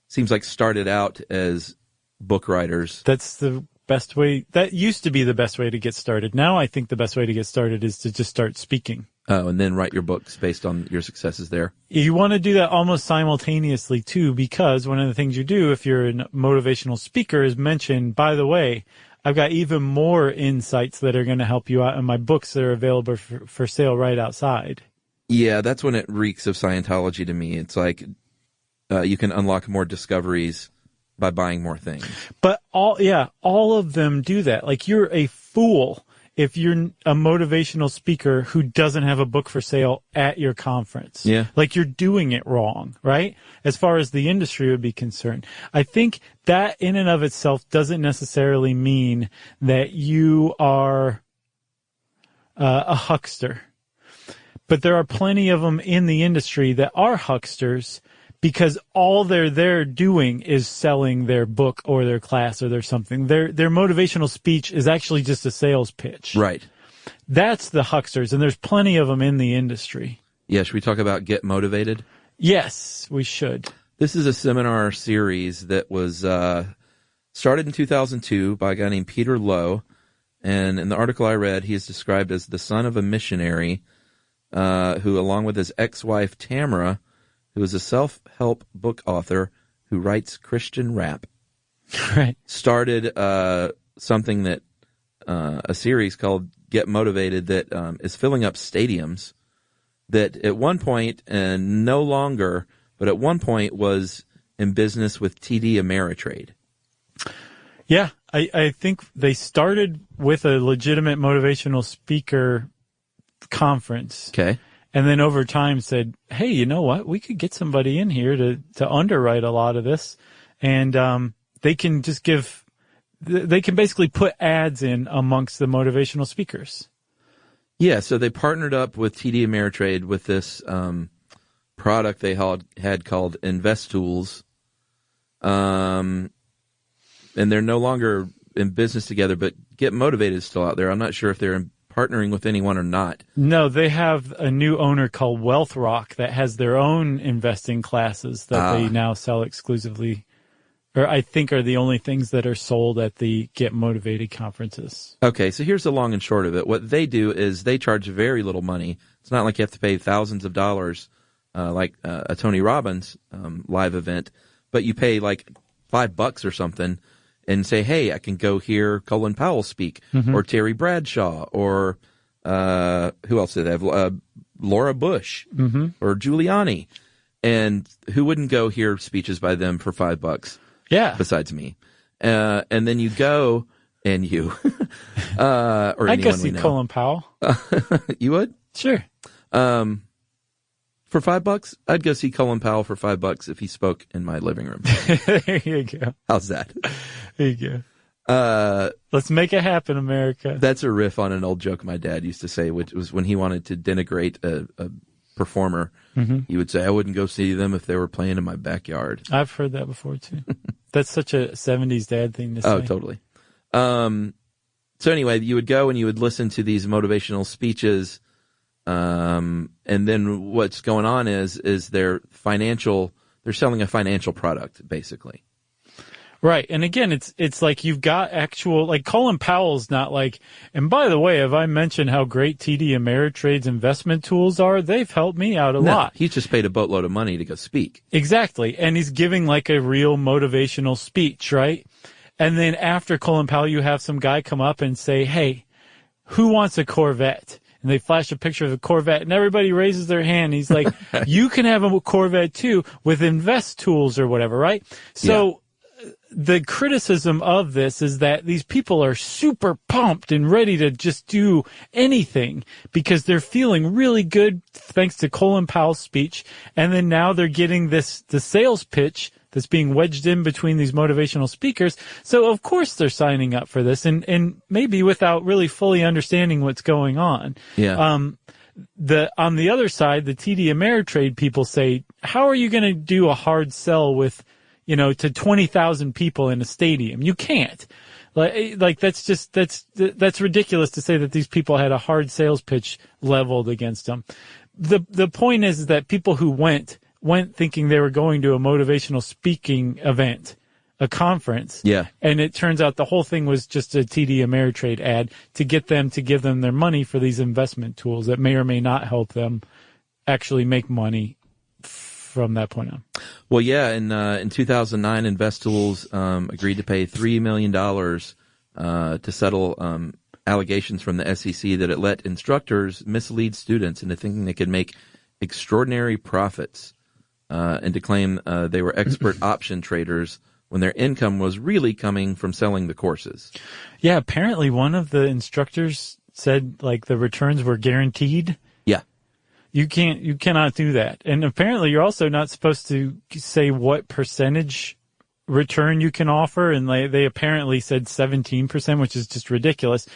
seems like started out as book writers. That's the best way. That used to be the best way to get started. Now I think the best way to get started is to just start speaking. Oh, and then write your books based on your successes there. You want to do that almost simultaneously, too, because one of the things you do if you're a motivational speaker is mention, by the way, I've got even more insights that are going to help you out in my books that are available for sale right outside. Yeah, that's when it reeks of Scientology to me. It's like you can unlock more discoveries by buying more things. But all of them do that. Like, you're a fool if you're a motivational speaker who doesn't have a book for sale at your conference. Yeah. Like, you're doing it wrong, right? As far as the industry would be concerned. I think that in and of itself doesn't necessarily mean that you are a huckster. But there are plenty of them in the industry that are hucksters because all they're there doing is selling their book or their class or their something. Their motivational speech is actually just a sales pitch. Right. That's the hucksters, and there's plenty of them in the industry. Yeah, should we talk about Get Motivated? Yes, we should. This is a seminar series that was started in 2002 by a guy named Peter Lowe. And in the article I read, he is described as the son of a missionary who, along with his ex-wife Tamara, who is a self-help book author who writes Christian rap, right, started something that a series called Get Motivated that is filling up stadiums that at one point, and no longer, but at one point was in business with TD Ameritrade. Yeah, I think they started with a legitimate motivational speaker conference. Okay. And then over time said, hey, you know what? We could get somebody in here to underwrite a lot of this. And they can just they can basically put ads in amongst the motivational speakers. Yeah, so they partnered up with TD Ameritrade with this product they had called Invest Tools. And they're no longer in business together, but Get Motivated is still out there. I'm not sure if they're partnering with anyone or not. No, they have a new owner called Wealth Rock that has their own investing classes that they now sell exclusively, or I think are the only things that are sold at the Get Motivated conferences. Okay, so here's the long and short of it. What they do is they charge very little money. It's not like you have to pay thousands of dollars like a Tony Robbins live event, but you pay like $5 or something and say, hey, I can go hear Colin Powell speak, or Terry Bradshaw, or who else do they have? Laura Bush, or Giuliani. And who wouldn't go hear speeches by them for $5? Yeah. Besides me. And then you go, and you, or I'd go anyone see we know. Colin Powell. You would? Sure. For $5, I'd go see Colin Powell for $5 if he spoke in my living room. There you go. How's that? There you go. Let's make it happen, America. That's a riff on an old joke my dad used to say, which was when he wanted to denigrate a performer, he would say, I wouldn't go see them if they were playing in my backyard. I've heard that before, too. That's such a 70s dad thing to say. Oh, totally. So anyway, you would go and you would listen to these motivational speeches. And then what's going on is they're selling a financial product, basically. Right. And again, it's like you've got actual, like Colin Powell's not like, and by the way, have I mentioned how great TD Ameritrade's investment tools are? They've helped me out a lot. He's just paid a boatload of money to go speak. Exactly. And he's giving like a real motivational speech, right? And then after Colin Powell, you have some guy come up and say, hey, who wants a Corvette? and they flash a picture of the Corvette, and everybody raises their hand. He's like, you can have a Corvette too with invest tools or whatever, right? So the criticism of this is that these people are super pumped and ready to just do anything because they're feeling really good thanks to Colin Powell's speech. And then now they're getting the sales pitch that's being wedged in between these motivational speakers. So of course they're signing up for this and maybe without really fully understanding what's going on. Yeah. On the other side, the TD Ameritrade people say, how are you going to do a hard sell with, to 20,000 people in a stadium? You can't. Like that's ridiculous to say that these people had a hard sales pitch leveled against them. The point is that people who went thinking they were going to a motivational speaking event, a conference. Yeah. And it turns out the whole thing was just a TD Ameritrade ad to get them to give them their money for these investment tools that may or may not help them actually make money from that point on. Well, yeah, in 2009, InvestTools agreed to pay $3 million to settle allegations from the SEC that it let instructors mislead students into thinking they could make extraordinary profits and to claim they were expert option traders when their income was really coming from selling the courses. Yeah, apparently one of the instructors said the returns were guaranteed. Yeah. You cannot do that. And apparently you're also not supposed to say what percentage return you can offer. And they apparently said 17%, which is just ridiculous.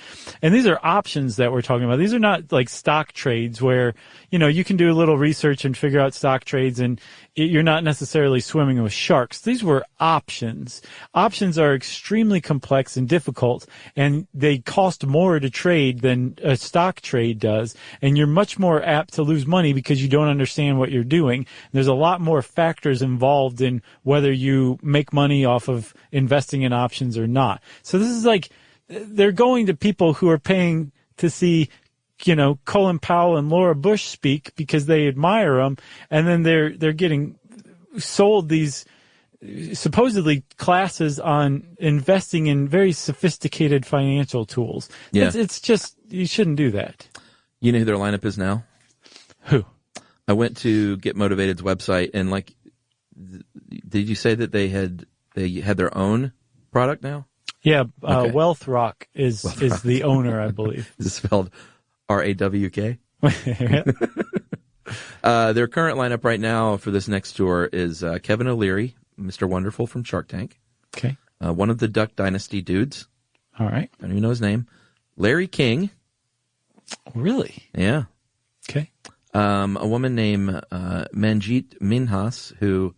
And these are options that we're talking about. These are not like stock trades where, you can do a little research and figure out stock trades and you're not necessarily swimming with sharks. These were options. Options are extremely complex and difficult, and they cost more to trade than a stock trade does. And you're much more apt to lose money because you don't understand what you're doing. There's a lot more factors involved in whether you make money off of investing in options or not. So this is they're going to people who are paying to see Colin Powell and Laura Bush speak because they admire them, and then they're getting sold these supposedly classes on investing in very sophisticated financial tools. Yeah. It's just, you shouldn't do that. You know who their lineup is now? Who? I went to Get Motivated's website and did you say that they had their own product now? Yeah, Okay. Wealth Rock is the owner, I believe. Is it spelled RAWK? Their current lineup right now for this next tour is Kevin O'Leary, Mr. Wonderful from Shark Tank. Okay. One of the Duck Dynasty dudes. All right. I don't even know his name. Larry King. Really? Yeah. Okay. A woman named Manjeet Minhas, who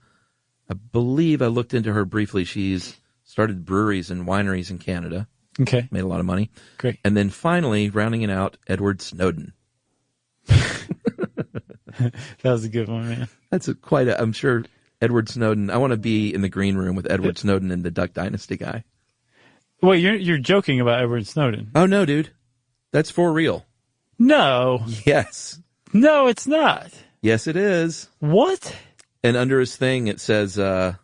I believe I looked into her briefly. She's started breweries and wineries in Canada. Okay. Made a lot of money. Great. And then finally, rounding it out, Edward Snowden. That was a good one, man. That's I'm sure Edward Snowden, I want to be in the green room with Edward Snowden and the Duck Dynasty guy. Wait, you're joking about Edward Snowden? Oh, no, dude. That's for real. No. Yes. No, it's not. Yes, it is. What? And under his thing, it says, what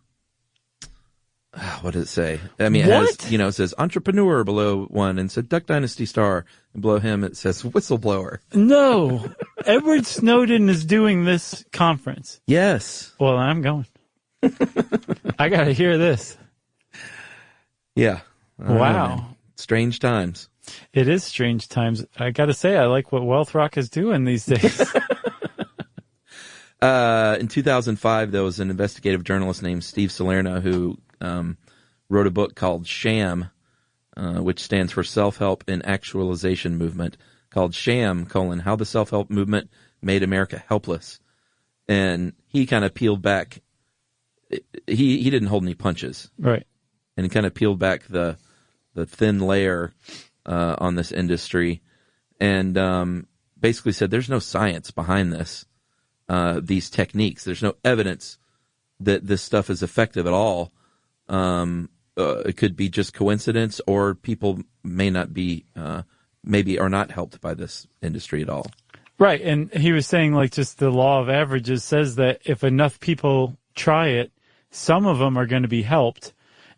does it say? I mean, it says entrepreneur below one and said Duck Dynasty star. And below him, it says whistleblower. No. Edward Snowden is doing this conference. Yes. Well, I'm going. I got to hear this. Yeah. Wow. Strange times. It is strange times. I got to say, I like what Wealth Rock is doing these days. In 2005, there was an investigative journalist named Steve Salerno who wrote a book called SHAM, which stands for Self-Help and Actualization Movement, called SHAM, How the Self-Help Movement Made America Helpless. And he kind of peeled back. He didn't hold any punches. Right. And he kind of peeled back the thin layer on this industry and basically said there's no science behind this, these techniques. There's no evidence that this stuff is effective at all. It could be just coincidence, or people may not be, maybe are not helped by this industry at all. Right. And he was saying just the law of averages says that if enough people try it, some of them are going to be helped,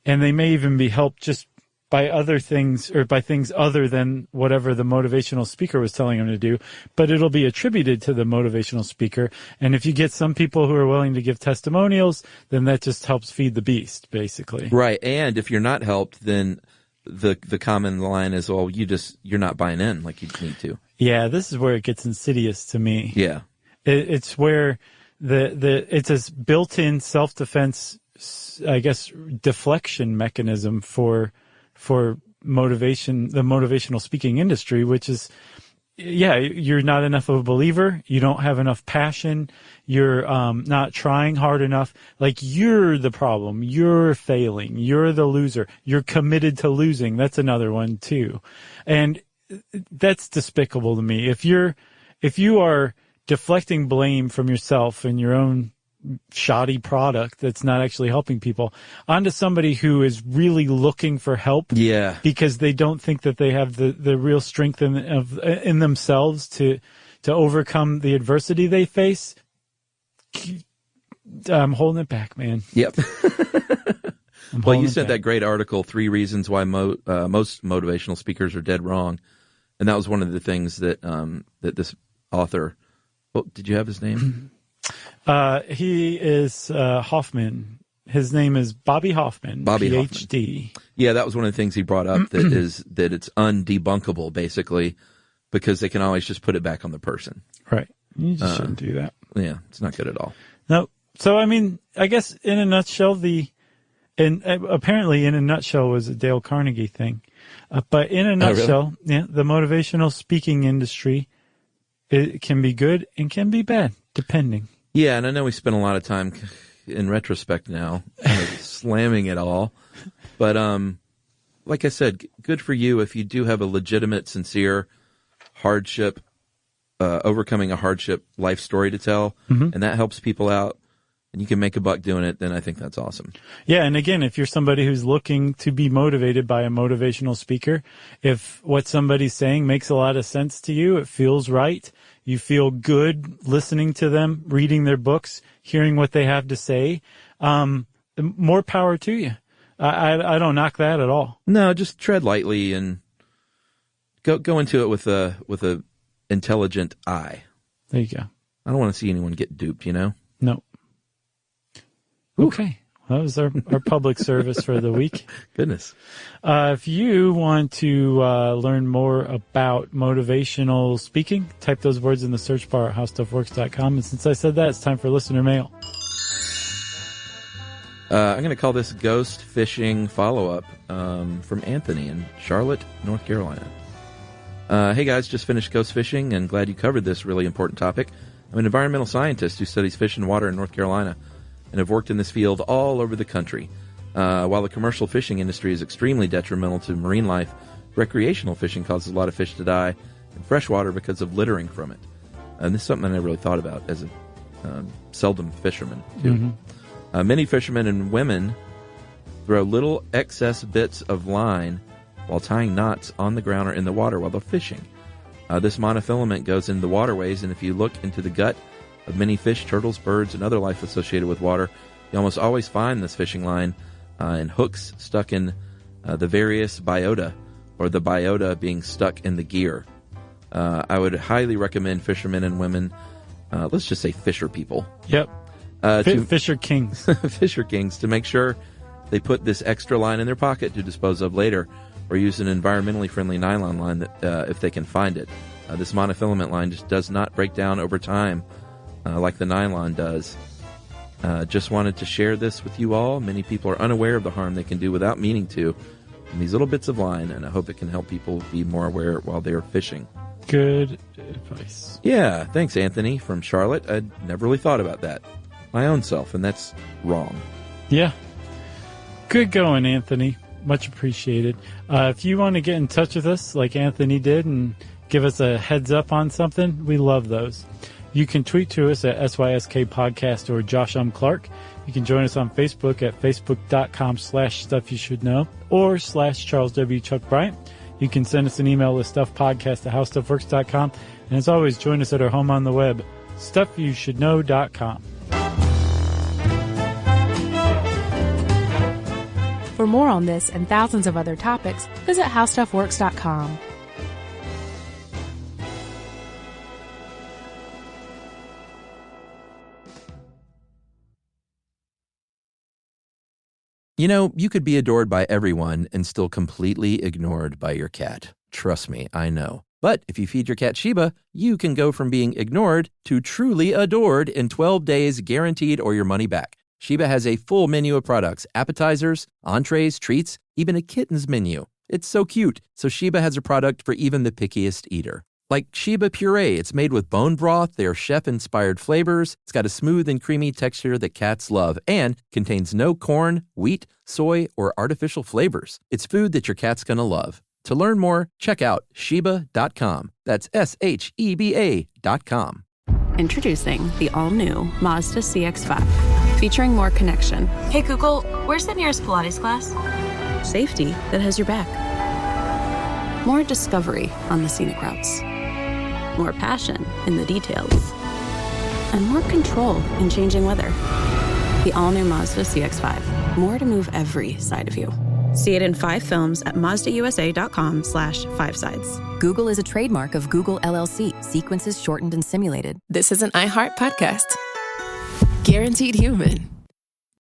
and they may even be helped just by other things or by things other than whatever the motivational speaker was telling him to do, but it'll be attributed to the motivational speaker. And if you get some people who are willing to give testimonials, then that just helps feed the beast, basically. Right. And if you're not helped, then the common line is, well, you're not buying in like you need to. Yeah, this is where it gets insidious to me. Yeah. It's where it's a built-in self-defense, I guess, deflection mechanism for motivation, the motivational speaking industry, which is, yeah, you're not enough of a believer. You don't have enough passion. You're not trying hard enough. Like, you're the problem. You're failing. You're the loser. You're committed to losing. That's another one too. And that's despicable to me. If you are deflecting blame from yourself and your own shoddy product that's not actually helping people onto somebody who is really looking for help, yeah, because they don't think that they have the real strength in themselves to overcome the adversity they face, I'm holding it back, man. Yep. Well, you sent that great article, 3 Reasons Why Most Motivational Speakers Are Dead Wrong. And that was one of the things that that this author, well, did you have his name? He is Hoffman. His name is Bobby Hoffman, PhD. Hoffman. Yeah, that was one of the things he brought up, that is that it's undebunkable, basically, because they can always just put it back on the person. Right. You just shouldn't do that. Yeah, it's not good at all. No. So, I mean, I guess in a nutshell, apparently in a nutshell was a Dale Carnegie thing. But in a nutshell, yeah, the motivational speaking industry, it can be good and can be bad, depending. Yeah, and I know we spent a lot of time in retrospect now kind of slamming it all. But like I said, good for you if you do have a legitimate, sincere hardship, overcoming a hardship life story to tell, and that helps people out, and you can make a buck doing it, then I think that's awesome. Yeah, and again, if you're somebody who's looking to be motivated by a motivational speaker, if what somebody's saying makes a lot of sense to you, it feels right, you feel good listening to them, reading their books, hearing what they have to say, more power to you. I don't knock that at all. No, just tread lightly and go into it with a intelligent eye. There you go. I don't want to see anyone get duped, you know? No. Okay. Well, that was our public service for the week. Goodness. If you want to learn more about motivational speaking, type those words in the search bar at howstuffworks.com. And since I said that, it's time for listener mail. I'm going to call this ghost fishing follow-up from Anthony in Charlotte, North Carolina. Hey guys, just finished ghost fishing and glad you covered this really important topic. I'm an environmental scientist who studies fish and water in North Carolina and have worked in this field all over the country. While the commercial fishing industry is extremely detrimental to marine life, recreational fishing causes a lot of fish to die in freshwater because of littering from it. And this is something I never really thought about as a seldom fisherman, too. Many fishermen and women throw little excess bits of line while tying knots on the ground or in the water while they're fishing. This monofilament goes into the waterways, and if you look into the gut of many fish, turtles, birds, and other life associated with water, you almost always find this fishing line and hooks stuck in the various biota, or the biota being stuck in the gear. I would highly recommend fishermen and women, let's just say fisher people. Yep. Fisher kings. Fisher kings, to make sure they put this extra line in their pocket to dispose of later, or use an environmentally friendly nylon line that, if they can find it. This monofilament line just does not break down over time like the nylon does. Just wanted to share this with you all. Many people are unaware of the harm they can do without meaning to in these little bits of line, and I hope it can help people be more aware while they're fishing. Good advice. Yeah, thanks, Anthony from Charlotte. I'd never really thought about that my own self, and that's wrong. Yeah. Good going, Anthony. Much appreciated. If you want to get in touch with us like Anthony did and give us a heads up on something, we love those. You can tweet to us at SYSK Podcast or Josh Clark. You can join us on Facebook at facebook.com/stuffyoushouldknow or /Charles W. Chuck Bryant. You can send us an email to stuffpodcast@howstuffworks.com. And as always, join us at our home on the web, stuffyoushouldknow.com. For more on this and thousands of other topics, visit howstuffworks.com. You know, you could be adored by everyone and still completely ignored by your cat. Trust me, I know. But if you feed your cat Sheba, you can go from being ignored to truly adored in 12 days, guaranteed, or your money back. Sheba has a full menu of products, appetizers, entrees, treats, even a kitten's menu. It's so cute, so Sheba has a product for even the pickiest eater. Like Sheba Puree, it's made with bone broth, their chef-inspired flavors. It's got a smooth and creamy texture that cats love and contains no corn, wheat, soy, or artificial flavors. It's food that your cat's gonna love. To learn more, check out Sheba.com. That's SHEBA.com. Introducing the all-new Mazda CX-5, featuring more connection. Hey Google, where's the nearest Pilates class? Safety that has your back. More discovery on the scenic routes. More passion in the details. And more control in changing weather. The all-new Mazda CX-5. More to move every side of you. See it in 5 films at MazdaUSA.com/5sides. Google is a trademark of Google LLC. Sequences shortened and simulated. This is an iHeart podcast. Guaranteed Human.